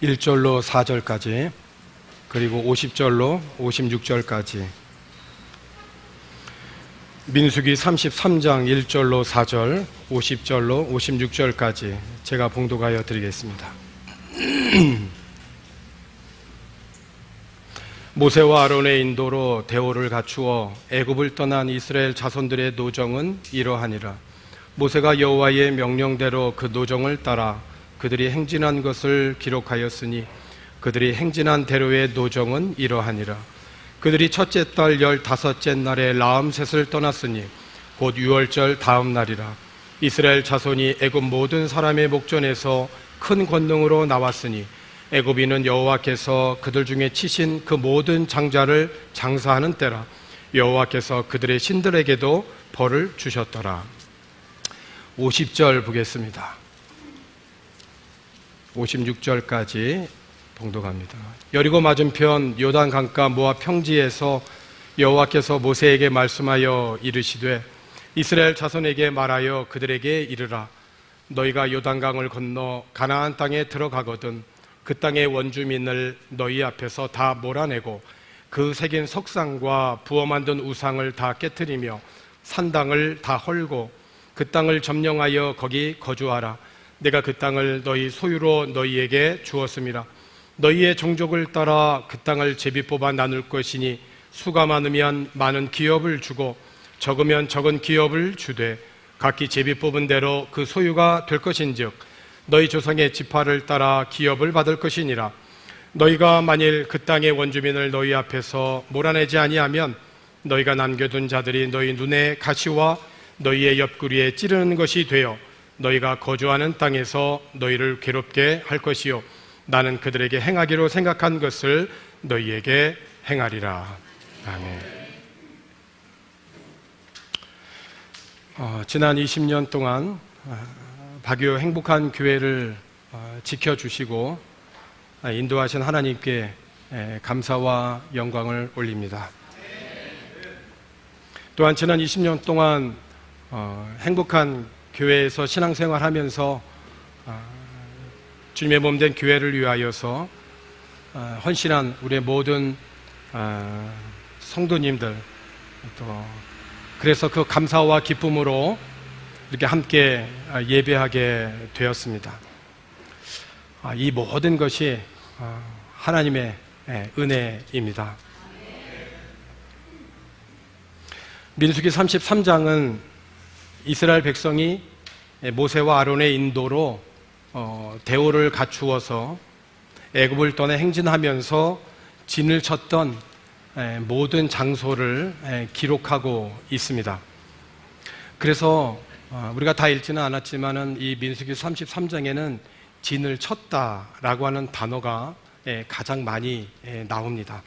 1절로 4절까지, 그리고 50절로 56절까지, 민수기 33장 1절로 4절, 50절로 56절까지 제가 봉독하여 드리겠습니다. 모세와 아론의 인도로 대오를 갖추어 애굽을 떠난 이스라엘 자손들의 노정은 이러하니라. 모세가 여호와의 명령대로 그 노정을 따라 그들이 행진한 것을 기록하였으니 그들이 행진한 대로의 노정은 이러하니라. 그들이 첫째 달 15째 날에 라암셋을 떠났으니 곧 유월절 다음 날이라. 이스라엘 자손이 애굽 모든 사람의 목전에서 큰 권능으로 나왔으니 애굽인은 여호와께서 그들 중에 치신 그 모든 장자를 장사하는 때라. 여호와께서 그들의 신들에게도 벌을 주셨더라. 50절 보겠습니다. 56절까지 봉독합니다. 여리고 맞은편 요단 강가 모압 평지에서 여호와께서 모세에게 말씀하여 이르시되 이스라엘 자손에게 말하여 그들에게 이르라. 너희가 요단강을 건너 가나안 땅에 들어가거든 그 땅의 원주민을 너희 앞에서 다 몰아내고 그 새긴 석상과 부어 만든 우상을 다 깨트리며 산당을 다 헐고 그 땅을 점령하여 거기 거주하라. 내가 그 땅을 너희 소유로 너희에게 주었음이라. 너희의 종족을 따라 그 땅을 제비 뽑아 나눌 것이니 수가 많으면 많은 기업을 주고 적으면 적은 기업을 주되 각기 제비 뽑은 대로 그 소유가 될 것인즉 너희 조상의 지파를 따라 기업을 받을 것이니라. 너희가 만일 그 땅의 원주민을 너희 앞에서 몰아내지 아니하면 너희가 남겨둔 자들이 너희 눈에 가시와 너희의 옆구리에 찌르는 것이 되어 너희가 거주하는 땅에서 너희를 괴롭게 할 것이요 나는 그들에게 행하기로 생각한 것을 너희에게 행하리라. 아멘. 지난 20년 동안 박유 행복한 교회를 지켜주시고 인도하신 하나님께 감사와 영광을 올립니다. 또한 지난 20년 동안 행복한 교회에서 신앙생활하면서 주님의 몸된 교회를 위하여서 헌신한 우리의 모든 성도님들, 또 그래서 그 감사와 기쁨으로 이렇게 함께 예배하게 되었습니다. 이 모든 것이 하나님의 은혜입니다. 민수기 33장은 이스라엘 백성이 모세와 아론의 인도로 대오를 갖추어서 애굽을 떠나 행진하면서 진을 쳤던 모든 장소를 기록하고 있습니다. 그래서 우리가 다 읽지는 않았지만은 이 민수기 33장에는 진을 쳤다라고 하는 단어가 가장 많이 나옵니다.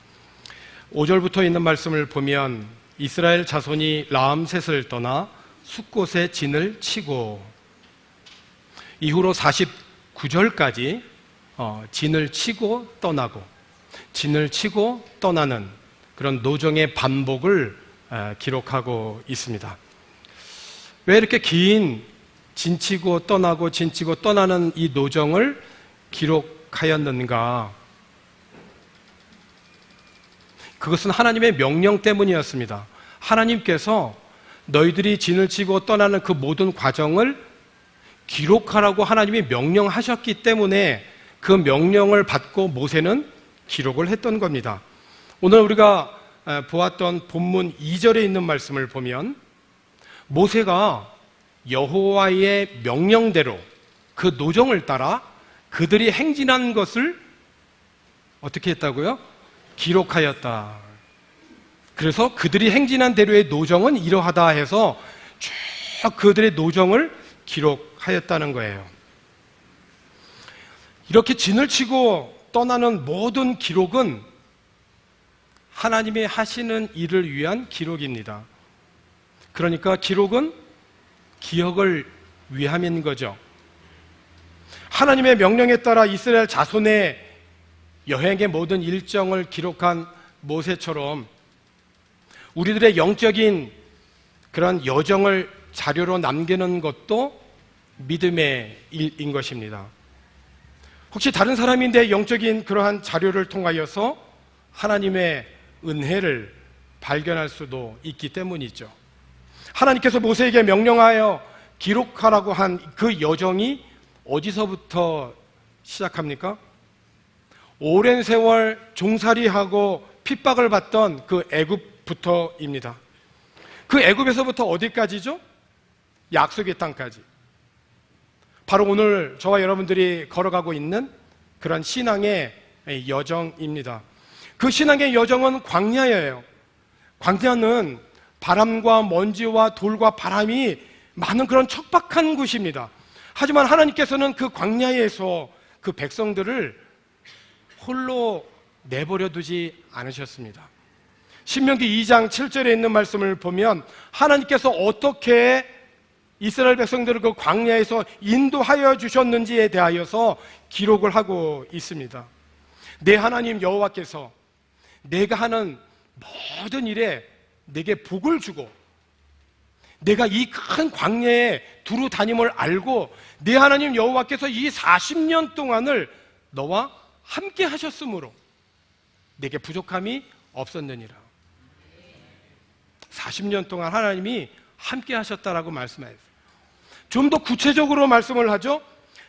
5절부터 있는 말씀을 보면 이스라엘 자손이 라암셋을 떠나 숫곳에 진을 치고, 이후로 49절까지 진을 치고 떠나고 진을 치고 떠나는 그런 노정의 반복을 기록하고 있습니다. 왜 이렇게 긴 진치고 떠나고 진치고 떠나는 이 노정을 기록하였는가? 그것은 하나님의 명령 때문이었습니다. 하나님께서 너희들이 진을 치고 떠나는 그 모든 과정을 기록하라고 하나님이 명령하셨기 때문에 그 명령을 받고 모세는 기록을 했던 겁니다. 오늘 우리가 보았던 본문 2절에 있는 말씀을 보면 모세가 여호와의 명령대로 그 노정을 따라 그들이 행진한 것을 어떻게 했다고요? 기록하였다. 그래서 그들이 행진한 대로의 노정은 이러하다 해서 쭉 그들의 노정을 기록하였다는 거예요. 이렇게 진을 치고 떠나는 모든 기록은 하나님이 하시는 일을 위한 기록입니다. 그러니까 기록은 기억을 위함인 거죠. 하나님의 명령에 따라 이스라엘 자손의 여행의 모든 일정을 기록한 모세처럼 우리들의 영적인 그런 여정을 자료로 남기는 것도 믿음의 일인 것입니다. 혹시 다른 사람인데 영적인 그러한 자료를 통하여서 하나님의 은혜를 발견할 수도 있기 때문이죠. 하나님께서 모세에게 명령하여 기록하라고 한 그 여정이 어디서부터 시작합니까? 오랜 세월 종살이하고 핍박을 받던 그 애굽부터입니다. 그 애굽에서부터 어디까지죠? 약속의 땅까지. 바로 오늘 저와 여러분들이 걸어가고 있는 그런 신앙의 여정입니다. 그 신앙의 여정은 광야예요. 광야는 바람과 먼지와 돌과 바람이 많은 그런 척박한 곳입니다. 하지만 하나님께서는 그 광야에서 그 백성들을 홀로 내버려 두지 않으셨습니다. 신명기 2장 7절에 있는 말씀을 보면 하나님께서 어떻게 이스라엘 백성들을 그 광야에서 인도하여 주셨는지에 대하여서 기록을 하고 있습니다. 내 하나님 여호와께서 내가 하는 모든 일에 내게 복을 주고 내가 이 큰 광야에 두루 다님을 알고 내 하나님 여호와께서 이 40년 동안을 너와 함께 하셨으므로 내게 부족함이 없었느니라. 40년 동안 하나님이 함께 하셨다라고 말씀하셨어요. 좀 더 구체적으로 말씀을 하죠.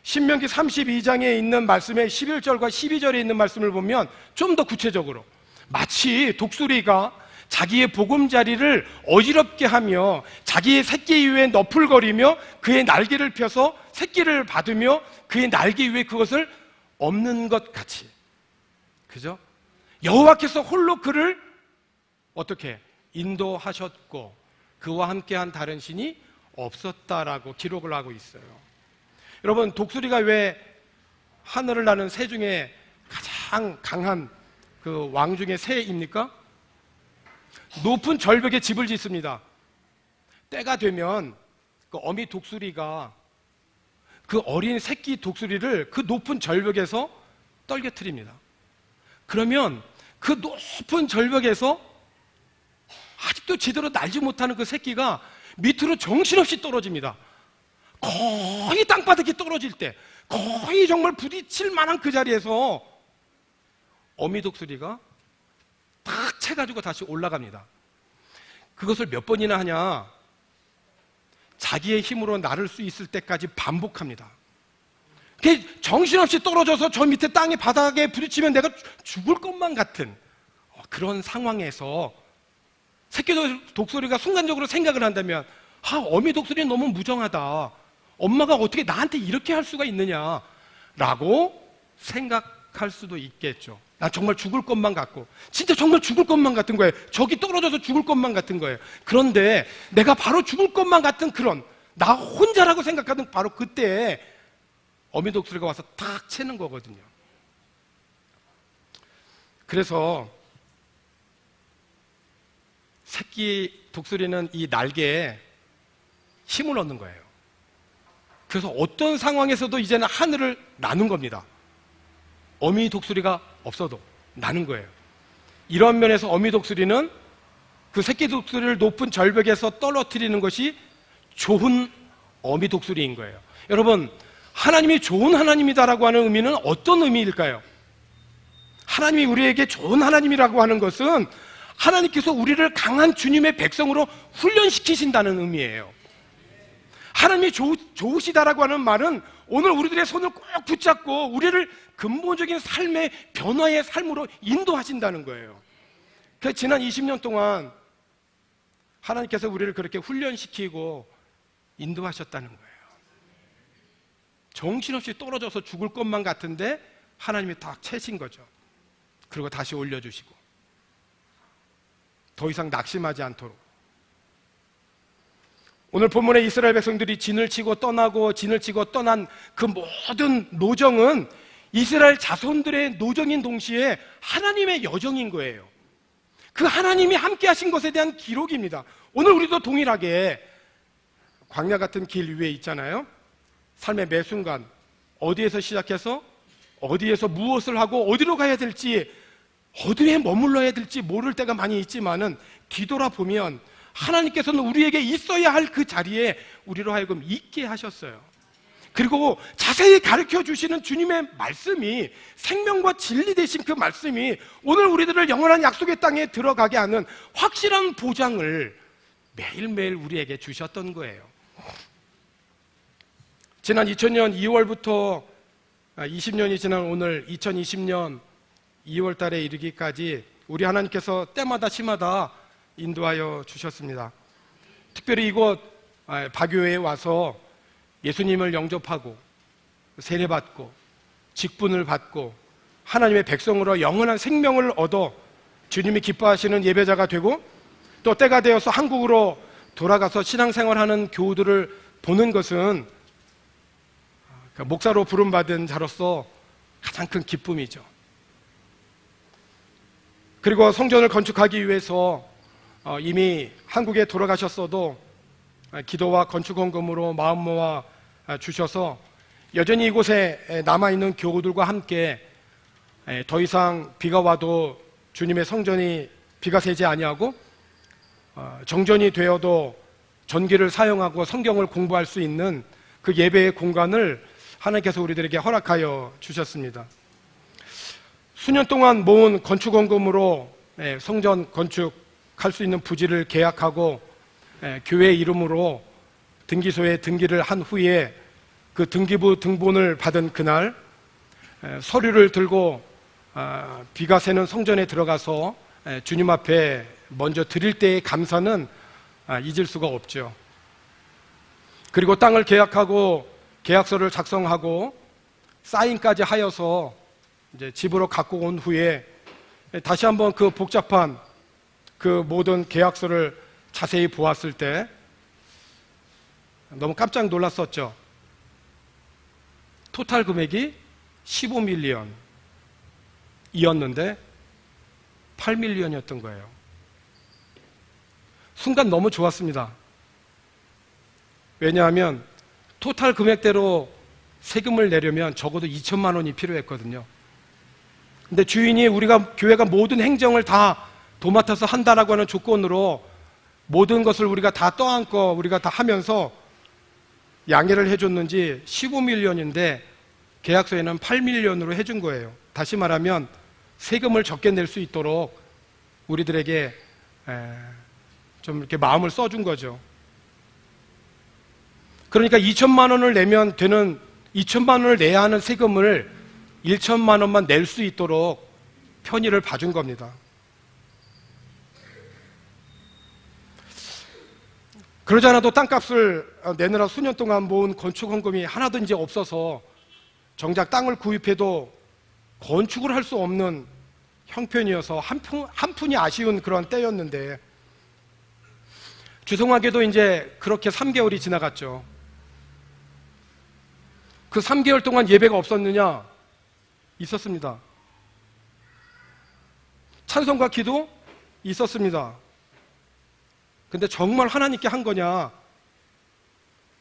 신명기 32장에 있는 말씀의 11절과 12절에 있는 말씀을 보면 좀 더 구체적으로 마치 독수리가 자기의 보금자리를 어지럽게 하며 자기의 새끼 위에 너풀거리며 그의 날개를 펴서 새끼를 받으며 그의 날개 위에 그것을 엎는 것 같이, 그죠? 여호와께서 홀로 그를 어떻게 인도하셨고 그와 함께한 다른 신이 없었다라고 기록을 하고 있어요. 여러분, 독수리가 왜 하늘을 나는 새 중에 가장 강한 그 왕 중의 새입니까? 높은 절벽에 집을 짓습니다. 때가 되면 그 어미 독수리가 그 어린 새끼 독수리를 그 높은 절벽에서 떨겨뜨립니다. 그러면 그 높은 절벽에서 아직도 제대로 날지 못하는 그 새끼가 밑으로 정신없이 떨어집니다. 거의 땅바닥에 떨어질 때, 거의 정말 부딪힐 만한 그 자리에서 어미 독수리가 탁 채가지고 다시 올라갑니다. 그것을 몇 번이나 하냐? 자기의 힘으로 나를 수 있을 때까지 반복합니다. 정신없이 떨어져서 저 밑에 땅에 바닥에 부딪히면 내가 죽을 것만 같은 그런 상황에서 새끼 독수리가 순간적으로 생각을 한다면, 어미 독수리는 너무 무정하다, 엄마가 어떻게 나한테 이렇게 할 수가 있느냐 라고 생각할 수도 있겠죠. 나 정말 죽을 것만 같고, 진짜 정말 죽을 것만 같은 거예요. 저기 떨어져서 죽을 것만 같은 거예요. 그런데 내가 바로 죽을 것만 같은 그런, 나 혼자라고 생각하는 바로 그때에 어미 독수리가 와서 탁 채는 거거든요. 그래서 새끼 독수리는 이 날개에 힘을 얻는 거예요. 그래서 어떤 상황에서도 이제는 하늘을 나는 겁니다. 어미 독수리가 없어도 나는 거예요. 이런 면에서 어미 독수리는 그 새끼 독수리를 높은 절벽에서 떨어뜨리는 것이 좋은 어미 독수리인 거예요. 여러분, 하나님이 좋은 하나님이다라고 하는 의미는 어떤 의미일까요? 하나님이 우리에게 좋은 하나님이라고 하는 것은 하나님께서 우리를 강한 주님의 백성으로 훈련시키신다는 의미예요. 하나님이 좋으시다라고 하는 말은 오늘 우리들의 손을 꼭 붙잡고 우리를 근본적인 삶의 변화의 삶으로 인도하신다는 거예요. 그래서 지난 20년 동안 하나님께서 우리를 그렇게 훈련시키고 인도하셨다는 거예요. 정신없이 떨어져서 죽을 것만 같은데 하나님이 딱 채신 거죠. 그리고 다시 올려주시고 더 이상 낙심하지 않도록. 오늘 본문의 이스라엘 백성들이 진을 치고 떠나고 진을 치고 떠난 그 모든 노정은 이스라엘 자손들의 노정인 동시에 하나님의 여정인 거예요. 그 하나님이 함께 하신 것에 대한 기록입니다. 오늘 우리도 동일하게 광야 같은 길 위에 있잖아요. 삶의 매 순간 어디에서 시작해서 어디에서 무엇을 하고 어디로 가야 될지, 어디에 머물러야 될지 모를 때가 많이 있지만은 뒤돌아보면 하나님께서는 우리에게 있어야 할 그 자리에 우리로 하여금 있게 하셨어요. 그리고 자세히 가르쳐 주시는 주님의 말씀이, 생명과 진리 되신 그 말씀이 오늘 우리들을 영원한 약속의 땅에 들어가게 하는 확실한 보장을 매일매일 우리에게 주셨던 거예요. 지난 2000년 2월부터 20년이 지난 오늘 2020년 2월 달에 이르기까지 우리 하나님께서 때마다 시마다 인도하여 주셨습니다. 특별히 이곳 바교회에 와서 예수님을 영접하고 세례받고 직분을 받고 하나님의 백성으로 영원한 생명을 얻어 주님이 기뻐하시는 예배자가 되고 또 때가 되어서 한국으로 돌아가서 신앙생활하는 교우들을 보는 것은 목사로 부름받은 자로서 가장 큰 기쁨이죠. 그리고 성전을 건축하기 위해서 이미 한국에 돌아가셨어도 기도와 건축 헌금으로 마음 모아 주셔서 여전히 이곳에 남아있는 교우들과 함께 더 이상 비가 와도 주님의 성전이 비가 새지 아니하고 정전이 되어도 전기를 사용하고 성경을 공부할 수 있는 그 예배의 공간을 하나님께서 우리들에게 허락하여 주셨습니다. 수년 동안 모은 건축 헌금으로 성전 건축할 수 있는 부지를 계약하고 교회 이름으로 등기소에 등기를 한 후에 그 등기부 등본을 받은 그날 서류를 들고 비가 새는 성전에 들어가서 주님 앞에 먼저 드릴 때의 감사는 잊을 수가 없죠. 그리고 땅을 계약하고 계약서를 작성하고 사인까지 하여서 이제 집으로 갖고 온 후에 다시 한번 그 복잡한 그 모든 계약서를 자세히 보았을 때 너무 깜짝 놀랐었죠. 토탈 금액이 15밀리언이었는데 8밀리언이었던 거예요. 순간 너무 좋았습니다. 왜냐하면 토탈 금액대로 세금을 내려면 적어도 2천만 원이 필요했거든요. 근데 주인이 우리가 교회가 모든 행정을 다 도맡아서 한다라고 하는 조건으로 모든 것을 우리가 다 떠안고 우리가 다 하면서 양해를 해줬는지 15밀리언인데 계약서에는 8밀리언으로 해준 거예요. 다시 말하면 세금을 적게 낼 수 있도록 우리들에게 좀 이렇게 마음을 써준 거죠. 그러니까 2천만 원을 내면 되는 2천만 원을 내야 하는 세금을 1천만 원만 낼 수 있도록 편의를 봐준 겁니다. 그러지 않아도 땅값을 내느라 수년 동안 모은 건축 헌금이 하나도 이제 없어서 정작 땅을 구입해도 건축을 할 수 없는 형편이어서 한푼이 아쉬운 그런 때였는데 죄송하게도 이제 그렇게 3개월이 지나갔죠. 그 3개월 동안 예배가 없었느냐? 있었습니다. 찬송과 기도 있었습니다. 근데 정말 하나님께 한 거냐?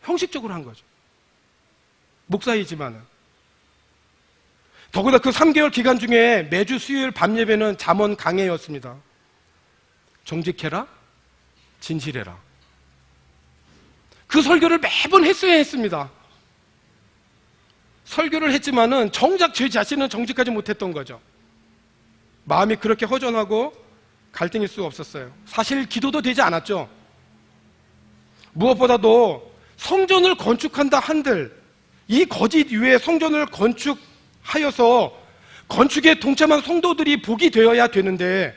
형식적으로 한 거죠. 목사이지만은. 더구나 그 3개월 기간 중에 매주 수요일 밤 예배는 잠언 강해였습니다. 정직해라, 진실해라. 그 설교를 매번 했어야 했습니다. 설교를 했지만은 정작 제 자신은 정직하지 못했던 거죠. 마음이 그렇게 허전하고 갈등일 수가 없었어요. 사실 기도도 되지 않았죠. 무엇보다도 성전을 건축한다 한들 이 거짓 위에 성전을 건축하여서 건축에 동참한 성도들이 복이 되어야 되는데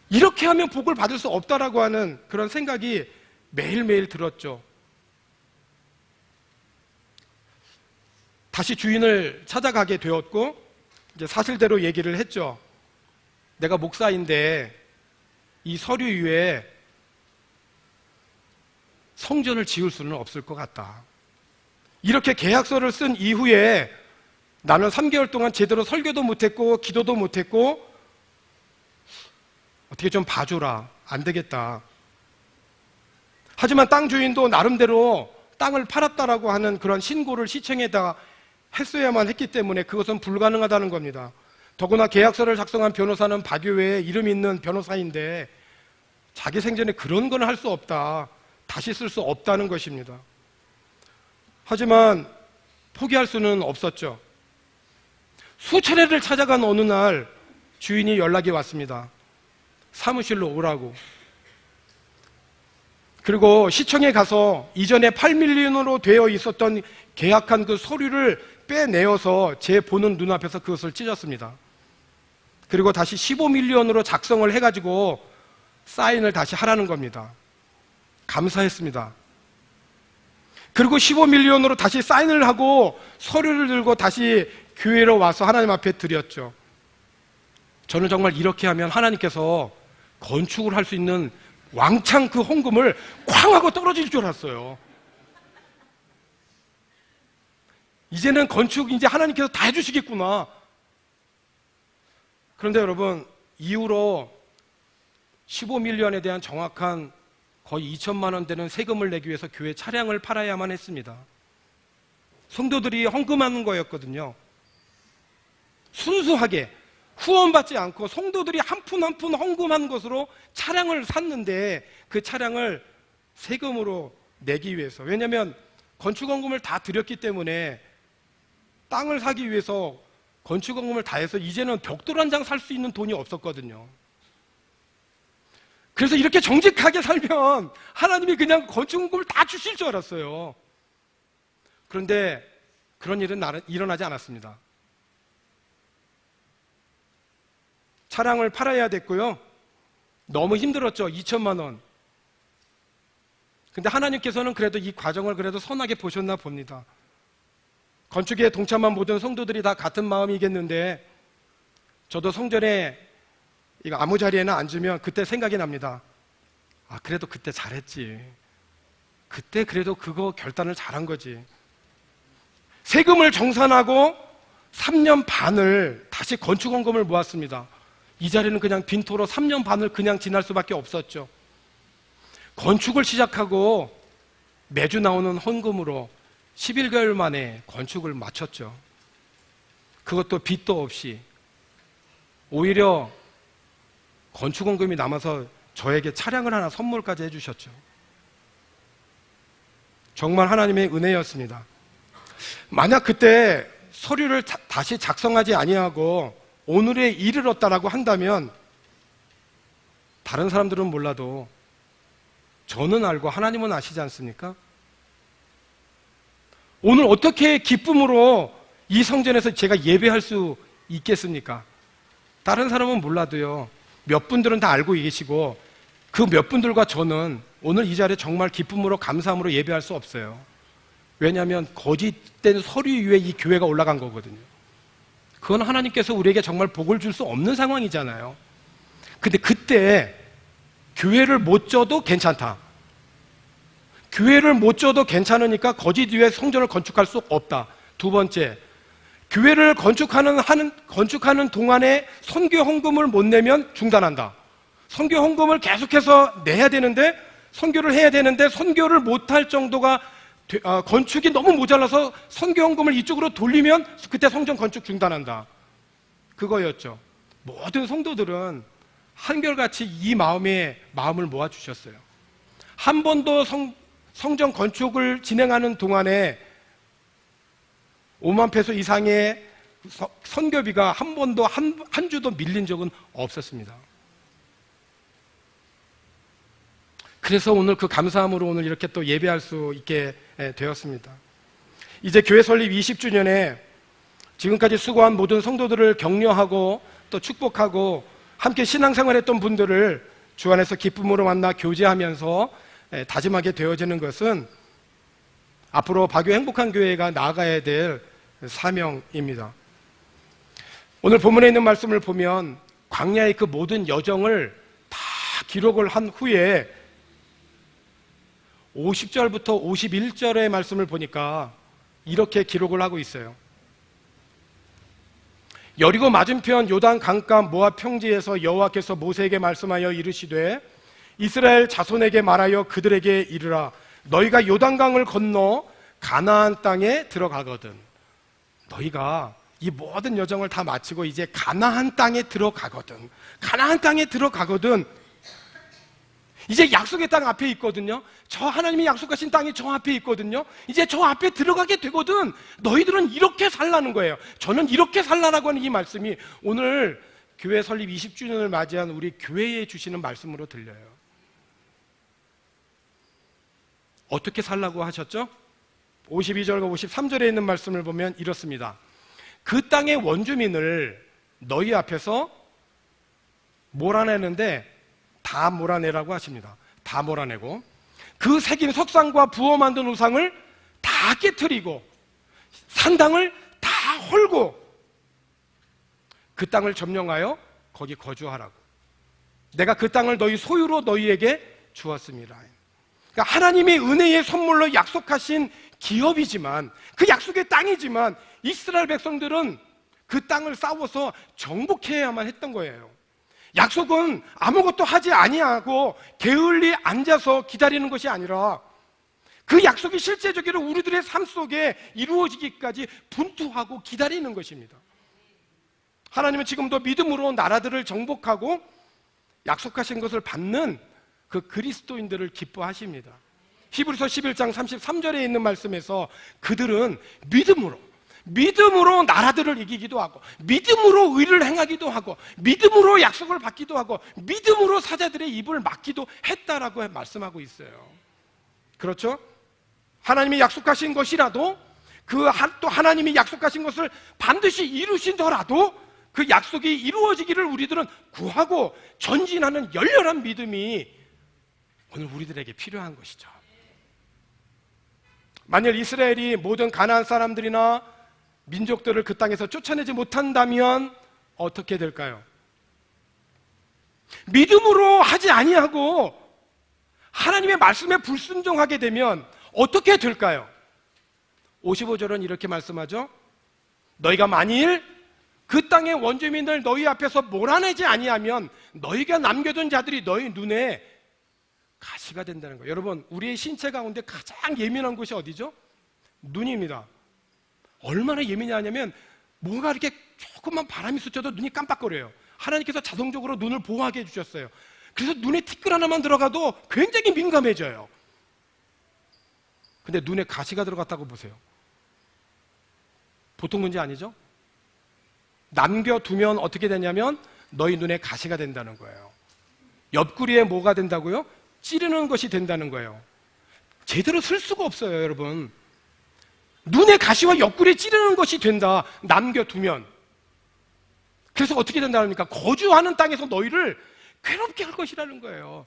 이렇게 하면 복을 받을 수 없다라고 하는 그런 생각이 매일매일 들었죠. 다시 주인을 찾아가게 되었고 이제 사실대로 얘기를 했죠. 내가 목사인데 이 서류 위에 성전을 지을 수는 없을 것 같다. 이렇게 계약서를 쓴 이후에 나는 3개월 동안 제대로 설교도 못했고 기도도 못했고 어떻게 좀 봐줘라. 안 되겠다. 하지만 땅 주인도 나름대로 땅을 팔았다라고 하는 그런 신고를 시청에다 했어야만 했기 때문에 그것은 불가능하다는 겁니다. 더구나 계약서를 작성한 변호사는 바교회에 이름 있는 변호사인데 자기 생전에 그런 건 할 수 없다. 다시 쓸 수 없다는 것입니다. 하지만 포기할 수는 없었죠. 수차례를 찾아간 어느 날 주인이 연락이 왔습니다. 사무실로 오라고. 그리고 시청에 가서 이전에 8밀리언으로 되어 있었던 계약한 그 서류를 빼내어서 제 보는 눈앞에서 그것을 찢었습니다. 그리고 다시 15밀리언으로 작성을 해가지고 사인을 다시 하라는 겁니다. 감사했습니다. 그리고 15밀리언으로 다시 사인을 하고 서류를 들고 다시 교회로 와서 하나님 앞에 드렸죠. 저는 정말 이렇게 하면 하나님께서 건축을 할 수 있는 왕창 그 헌금을 쾅 하고 떨어질 줄 알았어요. 이제는 건축 이제 하나님께서 다 해주시겠구나. 그런데 여러분, 이후로 15밀리언에 대한 정확한 거의 2천만 원 되는 세금을 내기 위해서 교회 차량을 팔아야만 했습니다. 성도들이 헌금하는 거였거든요. 순수하게 후원받지 않고 성도들이 한 푼 한 푼 헌금한 것으로 차량을 샀는데 그 차량을 세금으로 내기 위해서, 왜냐하면 건축헌금을 다 드렸기 때문에 땅을 사기 위해서 건축헌금을 다 해서 이제는 벽돌 한 장 살 수 있는 돈이 없었거든요. 그래서 이렇게 정직하게 살면 하나님이 그냥 건축헌금을 다 주실 줄 알았어요. 그런데 그런 일은 일어나지 않았습니다. 차량을 팔아야 됐고요. 너무 힘들었죠. 2천만 원. 근데 하나님께서는 그래도 이 과정을 그래도 선하게 보셨나 봅니다. 건축에 동참한 모든 성도들이 다 같은 마음이겠는데 저도 성전에 이거 아무 자리에나 앉으면 그때 생각이 납니다. 아, 그래도 그때 잘했지. 그때 그래도 그거 결단을 잘한 거지. 세금을 정산하고 3년 반을 다시 건축헌금을 모았습니다. 이 자리는 그냥 빈토로 3년 반을 그냥 지날 수밖에 없었죠. 건축을 시작하고 매주 나오는 헌금으로 11개월 만에 건축을 마쳤죠. 그것도 빚도 없이. 오히려 건축헌금이 남아서 저에게 차량을 하나 선물까지 해주셨죠. 정말 하나님의 은혜였습니다. 만약 그때 서류를 다시 작성하지 아니하고 오늘에 이르렀다라고 한다면 다른 사람들은 몰라도 저는 알고 하나님은 아시지 않습니까? 오늘 어떻게 기쁨으로 이 성전에서 제가 예배할 수 있겠습니까? 다른 사람은 몰라도요, 몇 분들은 다 알고 계시고 그 몇 분들과 저는 오늘 이 자리에 정말 기쁨으로 감사함으로 예배할 수 없어요. 왜냐하면 거짓된 서류 위에 이 교회가 올라간 거거든요. 그건 하나님께서 우리에게 정말 복을 줄 수 없는 상황이잖아요. 근데 그때 교회를 못 져도 괜찮다. 교회를 못 져도 괜찮으니까 거짓 위에 성전을 건축할 수 없다. 두 번째, 교회를 건축하는 동안에 선교 헌금을 못 내면 중단한다. 선교 헌금을 계속해서 내야 되는데, 선교를 해야 되는데 선교를 못할 정도가 건축이 너무 모자라서 선교 헌금을 이쪽으로 돌리면 그때 성전 건축 중단한다. 그거였죠. 모든 성도들은 한결같이 이 마음을 모아주셨어요. 한 번도 성전 건축을 진행하는 동안에 5만 페소 이상의 선교비가 한 번도 한 주도 밀린 적은 없었습니다. 그래서 오늘 그 감사함으로 오늘 이렇게 또 예배할 수 있게 되었습니다. 이제 교회 설립 20주년에 지금까지 수고한 모든 성도들을 격려하고 또 축복하고 함께 신앙생활했던 분들을 주 안에서 기쁨으로 만나 교제하면서 다짐하게 되어지는 것은 앞으로 바교 행복한 교회가 나아가야 될 사명입니다. 오늘 본문에 있는 말씀을 보면 광야의 그 모든 여정을 다 기록을 한 후에 50절부터 51절의 말씀을 보니까 이렇게 기록을 하고 있어요. 여리고 맞은편 요단 강가 모압 평지에서 여호와께서 모세에게 말씀하여 이르시되 이스라엘 자손에게 말하여 그들에게 이르라 너희가 요단강을 건너 가나안 땅에 들어가거든. 너희가 이 모든 여정을 다 마치고 이제 가나안 땅에 들어가거든. 가나안 땅에 들어가거든. 이제 약속의 땅 앞에 있거든요. 저 하나님이 약속하신 땅이 저 앞에 있거든요. 이제 저 앞에 들어가게 되거든. 너희들은 이렇게 살라는 거예요. 저는 이렇게 살라라고 하는 이 말씀이 오늘 교회 설립 20주년을 맞이한 우리 교회에 주시는 말씀으로 들려요. 어떻게 살라고 하셨죠? 52절과 53절에 있는 말씀을 보면 이렇습니다. 그 땅의 원주민을 너희 앞에서 몰아내는데 다 몰아내라고 하십니다. 다 몰아내고 그 새긴 석상과 부어 만든 우상을 다 깨트리고 산당을 다 헐고 그 땅을 점령하여 거기 거주하라고. 내가 그 땅을 너희 소유로 너희에게 주었습니다. 그러니까 하나님의 은혜의 선물로 약속하신 기업이지만, 그 약속의 땅이지만 이스라엘 백성들은 그 땅을 싸워서 정복해야만 했던 거예요. 약속은 아무것도 하지 아니하고 게을리 앉아서 기다리는 것이 아니라 그 약속이 실제적으로 우리들의 삶 속에 이루어지기까지 분투하고 기다리는 것입니다. 하나님은 지금도 믿음으로 나라들을 정복하고 약속하신 것을 받는 그 그리스도인들을 기뻐하십니다. 히브리서 11장 33절에 있는 말씀에서 그들은 믿음으로 나라들을 이기기도 하고, 믿음으로 의를 행하기도 하고, 믿음으로 약속을 받기도 하고, 믿음으로 사자들의 입을 막기도 했다라고 말씀하고 있어요. 그렇죠? 하나님이 약속하신 것이라도, 또 하나님이 약속하신 것을 반드시 이루신더라도 그 약속이 이루어지기를 우리들은 구하고 전진하는 열렬한 믿음이 오늘 우리들에게 필요한 것이죠. 만일 이스라엘이 모든 가나안 사람들이나 민족들을 그 땅에서 쫓아내지 못한다면 어떻게 될까요? 믿음으로 하지 아니하고 하나님의 말씀에 불순종하게 되면 어떻게 될까요? 55절은 이렇게 말씀하죠. 너희가 만일 그 땅의 원주민들 너희 앞에서 몰아내지 아니하면 너희가 남겨둔 자들이 너희 눈에 가시가 된다는 거예요. 여러분, 우리의 신체 가운데 가장 예민한 곳이 어디죠? 눈입니다. 얼마나 예민하냐면 뭔가 이렇게 조금만 바람이 스쳐도 눈이 깜빡거려요. 하나님께서 자동적으로 눈을 보호하게 해주셨어요. 그래서 눈에 티끌 하나만 들어가도 굉장히 민감해져요. 근데 눈에 가시가 들어갔다고 보세요. 보통 문제 아니죠? 남겨두면 어떻게 되냐면 너희 눈에 가시가 된다는 거예요. 옆구리에 뭐가 된다고요? 찌르는 것이 된다는 거예요. 제대로 쓸 수가 없어요, 여러분. 눈에 가시와 옆구리에 찌르는 것이 된다, 남겨두면. 그래서 어떻게 된다는 겁니까? 거주하는 땅에서 너희를 괴롭게 할 것이라는 거예요.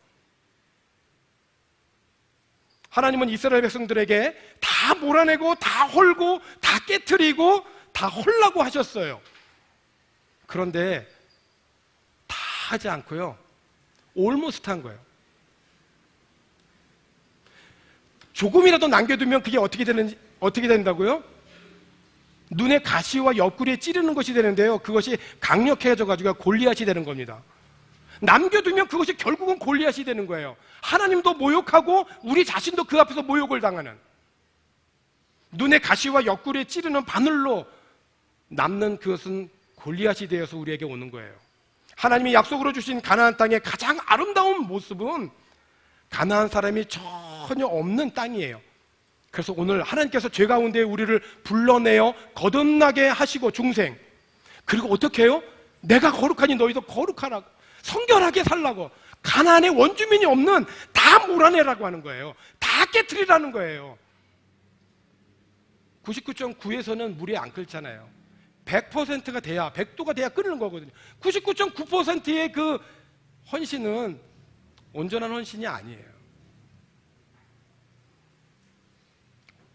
하나님은 이스라엘 백성들에게 다 몰아내고 다 헐고 다 깨트리고 다 헐라고 하셨어요. 그런데 다 하지 않고요, 올모스트 한 거예요. 조금이라도 남겨두면 그게 어떻게 된다고요? 눈에 가시와 옆구리에 찌르는 것이 되는데요, 그것이 강력해져가지고 골리앗이 되는 겁니다. 남겨두면 그것이 결국은 골리앗이 되는 거예요. 하나님도 모욕하고 우리 자신도 그 앞에서 모욕을 당하는, 눈에 가시와 옆구리에 찌르는 바늘로 남는 그것은 골리앗이 되어서 우리에게 오는 거예요. 하나님이 약속으로 주신 가나안 땅의 가장 아름다운 모습은 가나안 사람이 전혀 없는 땅이에요. 그래서 오늘 하나님께서 죄 가운데 우리를 불러내어 거듭나게 하시고 중생, 그리고 어떻게 해요? 내가 거룩하니 너희도 거룩하라고, 성결하게 살라고, 가나안에 원주민이 없는 다 몰아내라고 하는 거예요. 다 깨트리라는 거예요. 99.9에서는 물이 안 끓잖아요. 100%가 돼야, 100도가 돼야 끓는 거거든요. 99.9%의 그 헌신은 온전한 헌신이 아니에요.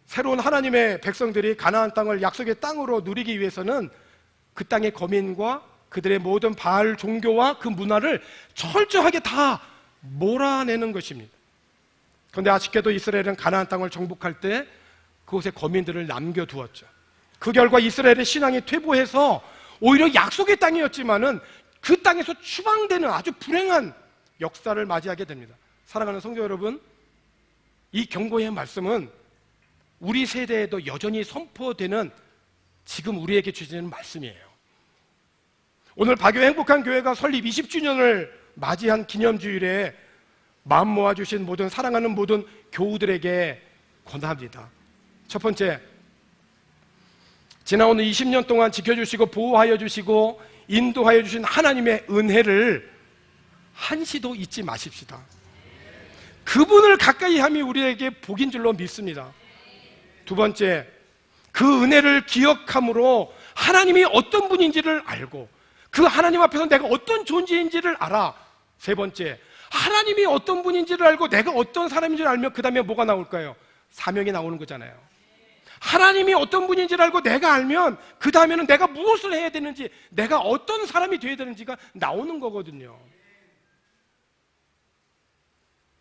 새로운 하나님의 백성들이 가나안 땅을 약속의 땅으로 누리기 위해서는 그 땅의 거민과 그들의 모든 바알 종교와 그 문화를 철저하게 다 몰아내는 것입니다. 그런데 아쉽게도 이스라엘은 가나안 땅을 정복할 때 그곳에 거민들을 남겨두었죠. 그 결과 이스라엘의 신앙이 퇴보해서 오히려 약속의 땅이었지만은 그 땅에서 추방되는 아주 불행한 역사를 맞이하게 됩니다. 사랑하는 성도 여러분, 이 경고의 말씀은 우리 세대에도 여전히 선포되는 지금 우리에게 주시는 말씀이에요. 오늘 박교 행복한 교회가 설립 20주년을 맞이한 기념주일에 마음 모아주신 모든 사랑하는 모든 교우들에게 권합니다. 첫 번째, 지나온 20년 동안 지켜주시고 보호하여 주시고 인도하여 주신 하나님의 은혜를 한시도 잊지 마십시다. 그분을 가까이 함이 우리에게 복인 줄로 믿습니다. 두 번째, 그 은혜를 기억함으로 하나님이 어떤 분인지를 알고 그 하나님 앞에서 내가 어떤 존재인지를 알아. 세 번째, 하나님이 어떤 분인지를 알고 내가 어떤 사람인지를 알면 그 다음에 뭐가 나올까요? 사명이 나오는 거잖아요. 하나님이 어떤 분인지를 알고 내가 알면 그 다음에는 내가 무엇을 해야 되는지, 내가 어떤 사람이 되어야 되는지가 나오는 거거든요.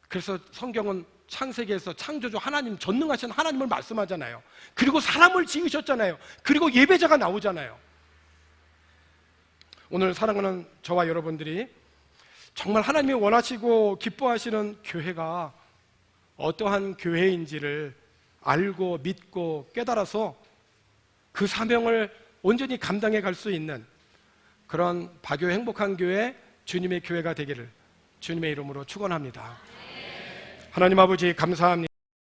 그래서 성경은 창세기에서 창조주 하나님, 전능하신 하나님을 말씀하잖아요. 그리고 사람을 지으셨잖아요. 그리고 예배자가 나오잖아요. 오늘 사랑하는 저와 여러분들이 정말 하나님이 원하시고 기뻐하시는 교회가 어떠한 교회인지를 알고 믿고 깨달아서 그 사명을 온전히 감당해 갈 수 있는 그런 바교 행복한 교회, 주님의 교회가 되기를 주님의 이름으로 축원합니다. 하나님 아버지 감사합니다.